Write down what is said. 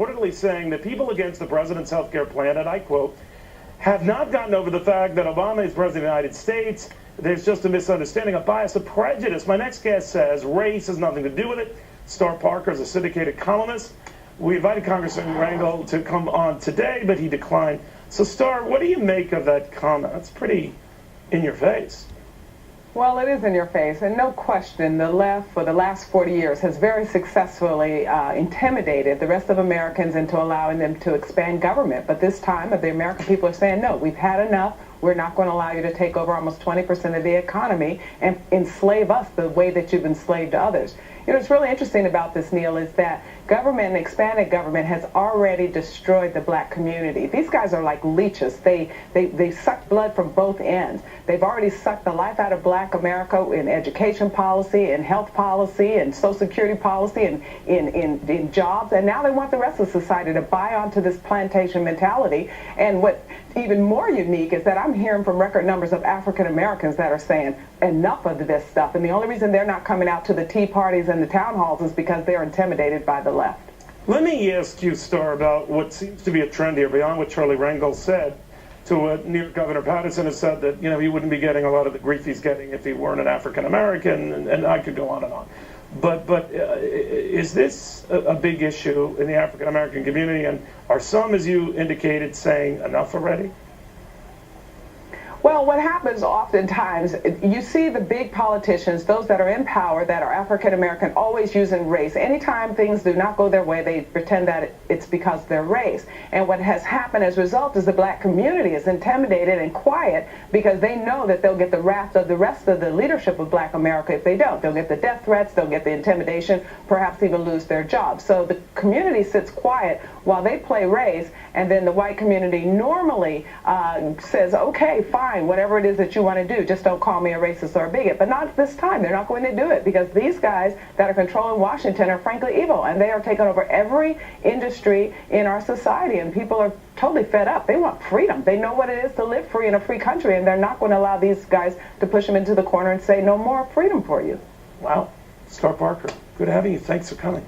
reportedly saying that people against the president's health care plan, and I quote, have not gotten over the fact that Obama is president of the United States. There's just a misunderstanding, a bias, a prejudice. My next guest says race has nothing to do with it. Star Parker is a syndicated columnist. We invited Congressman Rangel to come on today, but he declined. So, Star, what do you make of that comment? It's pretty in your face. Well, it is in your face, and no question, the left for the last 40 years has very successfully intimidated the rest of Americans into allowing them to expand government. But this time, the American people are saying, no, we've had enough. We're not going to allow you to take over almost 20% of the economy and enslave us the way that you've enslaved others. You know, what's really interesting about this, Neil, is that government, expanded government, has already destroyed the black community. These guys are like leeches. They suck blood from both ends. They've already sucked the life out of black America in education policy, in health policy, and Social Security policy, and in jobs. And now they want the rest of society to buy onto this plantation mentality. And what even more unique is that I'm hearing from record numbers of African Americans that are saying enough of this stuff. And the only reason they're not coming out to the tea parties and the town halls is because they're intimidated by the left. Let me ask you, Star, about what seems to be a trend here beyond what Charlie Rangel said to what New York Governor Patterson has said, that, you know, he wouldn't be getting a lot of the grief he's getting if he weren't an African American, and I could go on and on. But is this a big issue in the African American community, and are some, as you indicated, saying enough already? Well, what happens oftentimes, you see the big politicians, those that are in power that are African American, always using race. Anytime things do not go their way, they pretend that it's because of their race. And what has happened as a result is the black community is intimidated and quiet because they know that they'll get the wrath of the rest of the leadership of black America if they don't. They'll get the death threats, they'll get the intimidation, perhaps even lose their jobs. So the community sits quiet while they play race, and then the white community normally says, okay, fine, whatever it is that you want to do, just don't call me a racist or a bigot. But not this time. They're not going to do it because these guys that are controlling Washington are frankly evil, and they are taking over every industry in our society, and people are totally fed up. They want freedom. They know what it is to live free in a free country, and they're not going to allow these guys to push them into the corner and say no more freedom for you. Wow. Star Parker, good having you. Thanks for coming.